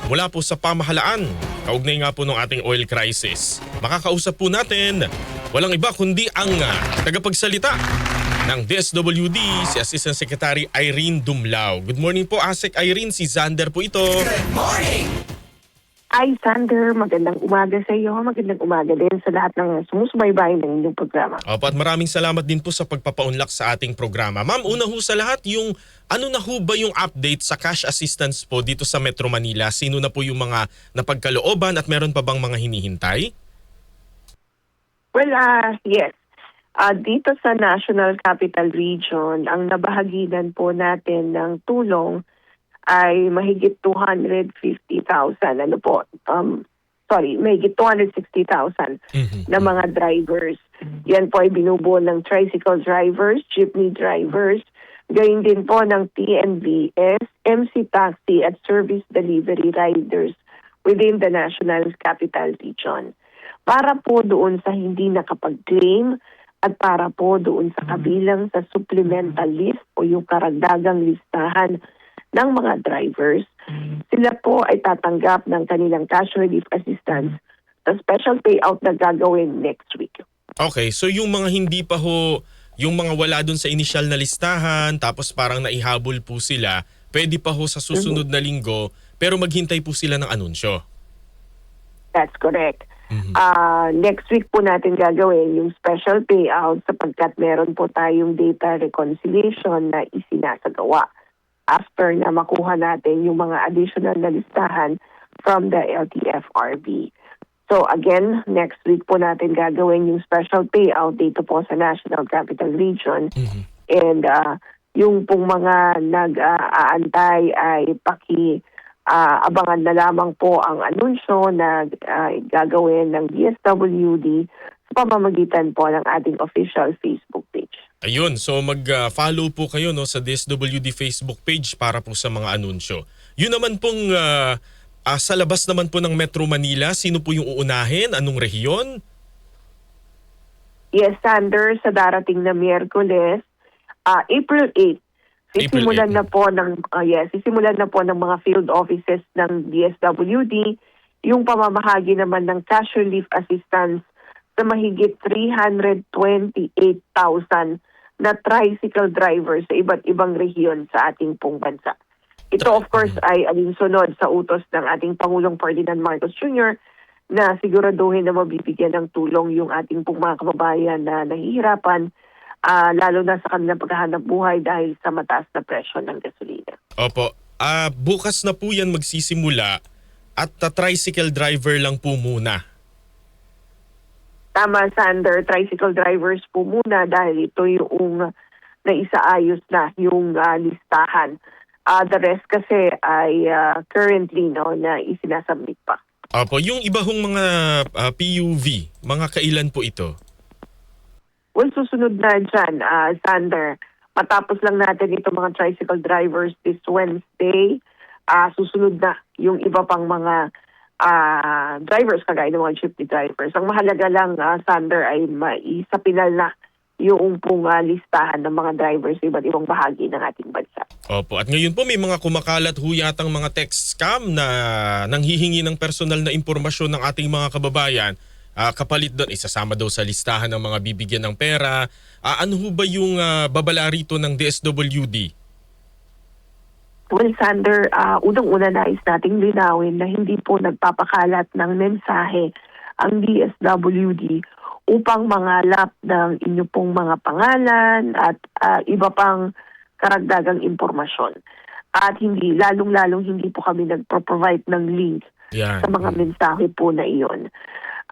mula po sa pamahalaan. Kaugnay nga po ng ating oil crisis. Makakausap po natin, walang iba kundi ang tagapagsalita ng DSWD, si Assistant Secretary Irene Dumlao. Good morning po, Asek Irene. Si Zander po ito. Good morning! Hi, Sander. Magandang umaga sa iyo. Magandang umaga din sa lahat ng sumusubaybay ng inyong programa. Opo, at maraming salamat din po sa pagpapaunlak sa ating programa. Ma'am, una ho sa lahat, yung ano na ho ba yung update sa cash assistance po dito sa Metro Manila? Sino na po yung mga napagkalooban at meron pa bang mga hinihintay? Well, yes. Dito sa National Capital Region, ang nabahaginan po natin ng tulong ay mahigit 250,000, mahigit 260,000 na mga drivers. Yan po ay binubuo ng tricycle drivers, jeepney drivers, gayon din po ng TNVS, MC Taxi at Service Delivery Riders within the National Capital Region. Para po doon sa hindi nakapag-claim at para po doon sa kabilang sa supplemental list o yung karagdagang listahan ng mga drivers, sila po ay tatanggap ng kanilang cash relief assistance sa special payout na gagawin next week. Okay, so yung mga hindi pa ho, yung mga wala dun sa initial na listahan, tapos parang naihabol po sila, pwede pa ho sa susunod na linggo, pero maghintay po sila ng anunsyo. That's correct. Next week po natin gagawin yung special payout sapagkat meron po tayong data reconciliation na isinasagawa after na makuha natin yung mga additional na listahan from the LTFRB. So again, next week po natin gagawin yung special payout dito po sa National Capital Region. And yung pong mga nag-aantay ay abangan na lamang po ang anunsyo na gagawin ng DSWD sa pamamagitan po ng ating official Facebook page. Ayun, so mag-follow po kayo sa DSWD Facebook page para po sa mga anunsyo. Yun naman pong sa labas naman po ng Metro Manila, sino po yung uunahin? Anong rehiyon? Yes, Sander, sa darating na Miyerkules, April 8, sisimulan na po ng mga field offices ng DSWD yung pamamahagi naman ng cash relief assistance sa mahigit 328,000 na tricycle drivers sa iba't ibang rehiyon sa ating pong bansa. Ito of course ay alinsunod sa utos ng ating Pangulong Ferdinand Marcos Jr. na siguraduhin na mabibigyan ng tulong yung ating pong mga kababayan na nahihirapan, lalo na sa kanilang paghahanap buhay dahil sa mataas na presyo ng gasolina. Opo, bukas na po yan magsisimula at tricycle driver lang po muna. Tama, Sander, tricycle drivers po muna dahil ito yung naisaayos na yung listahan. The rest kasi ay currently na isinasubmit pa. Opo, yung iba hong mga PUV, mga kailan po ito? Well, susunod na dyan, Sander. Matapos lang natin itong mga tricycle drivers this Wednesday, susunod na yung iba pang mga drivers kagaya ng mga jeepney drivers. Ang mahalaga lang, Sander, ay maisapinal na yung pong listahan ng mga drivers sa iba't ibang bahagi ng ating bansa. Opo, at ngayon po may mga kumakalat ho yatang mga text scam na nanghihingi ng personal na impormasyon ng ating mga kababayan. Kapalit doon, isasama daw sa listahan ng mga bibigyan ng pera. Ano ho ba yung babala rito ng DSWD? Well, Sander, unang-una nais nating linawin na hindi po nagpapakalat ng mensahe ang DSWD upang mangalap ng inyo pong mga pangalan at iba pang karagdagang impormasyon. At lalong-lalong hindi po kami nagpro-provide ng link sa mga mensahe po na iyon.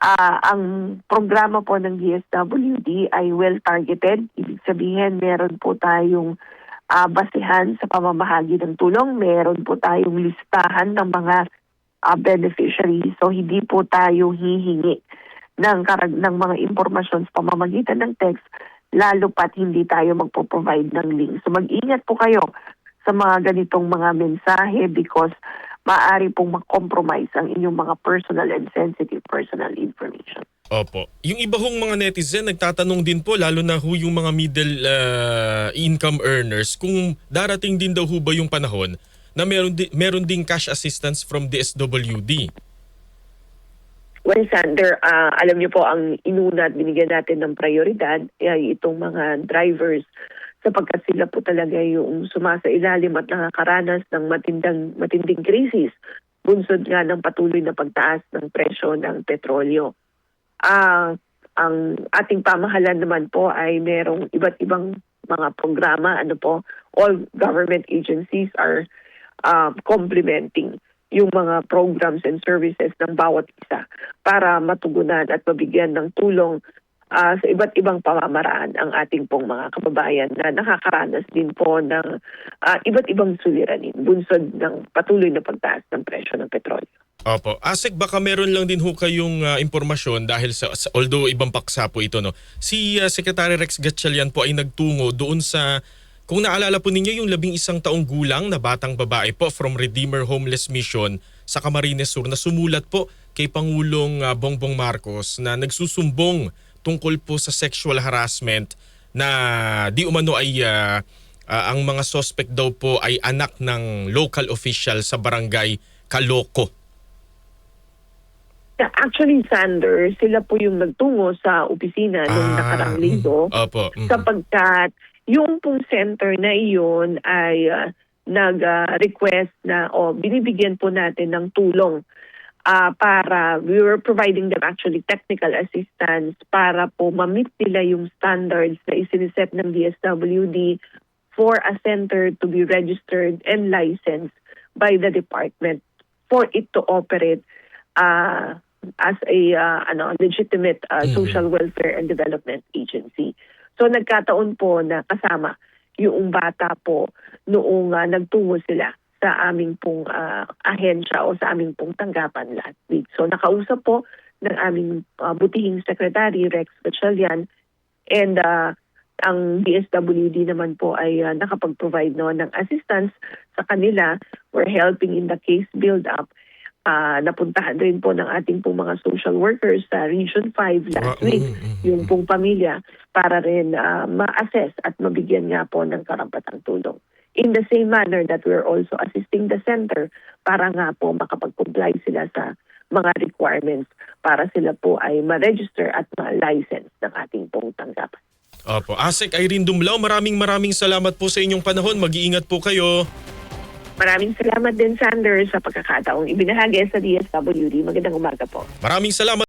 Ang programa po ng DSWD ay well-targeted. Ibig sabihin, meron po tayong basehan sa pamamahagi ng tulong. Meron po tayong listahan ng mga beneficiaries. So hindi po tayo hihingi ng mga impormasyon sa pamamagitan ng text, lalo pat hindi tayo magpo-provide ng link. So mag-ingat po kayo sa mga ganitong mga mensahe because maaari pong mag-compromise ang inyong mga personal and sensitive personal information. Opo. Yung iba hong mga netizen nagtatanong din po, lalo na ho yung mga middle income earners, kung darating din daw ho ba yung panahon na meron ding cash assistance from DSWD. Well, Sander, alam niyo po, ang inuna at binigyan natin ng prioridad ay itong mga drivers sapagkat sila po talaga yung sumasailalim at nakakaranas ng matinding krisis bunsod nga ng patuloy na pagtaas ng presyo ng petrolyo. Ang ating pamahalaan naman po ay merong iba't ibang mga programa. All government agencies are complementing yung mga programs and services ng bawat isa para matugunan at mabigyan ng tulong sa iba't ibang pamamaraan ang ating pong mga kababayan na nakakaranas din po ng iba't ibang suliranin bunsod ng patuloy na pagtaas ng presyo ng petrolyo. Opo. Asek, baka meron lang din ho kayong impormasyon dahil although ibang paksa po ito, no? Si Secretary Rex Gatchalian po ay nagtungo doon sa, kung naalala po ninyo, yung 11 taong gulang na batang babae po from Redeemer Homeless Mission sa Camarines Sur na sumulat po kay Pangulong Bongbong Marcos na nagsusumbong tungkol po sa sexual harassment na di umano ay ang mga suspect daw po ay anak ng local official sa barangay Calooco. Actually, Sander, sila po yung nagtungo sa opisina nung nakarang linggo Opo. sapagkat yung pong center na iyon ay nag-request na binibigyan po natin ng tulong para we were providing them actually technical assistance para po ma-meet nila yung standards na isiniset ng DSWD for a center to be registered and licensed by the department for it to operate as a legitimate social welfare and development agency. So nagkataon po na kasama yung bata po noong nagtungo sila sa aming pong ahensya o sa aming pong tanggapan last week. So nakausap po ng aming butihing Secretary Rex Gatchalian and ang DSWD naman po ay nakapag-provide ng assistance sa kanila. We're helping in the case build-up. Napuntahan rin po ng ating pong mga social workers sa Region 5 last week, yung pong pamilya, para rin ma-assess at mabigyan nga po ng karampatang tulong. In the same manner that we're also assisting the center para nga po makapag-comply sila sa mga requirements para sila po ay ma-register at ma-license ng ating pong tanggapan. Opo. Asek Irene Dumlao, maraming salamat po sa inyong panahon. Mag-iingat po kayo. Maraming salamat din, Sander, sa pagkakataong ibinahagi sa DSWD. Magandang umaga po. Maraming salamat.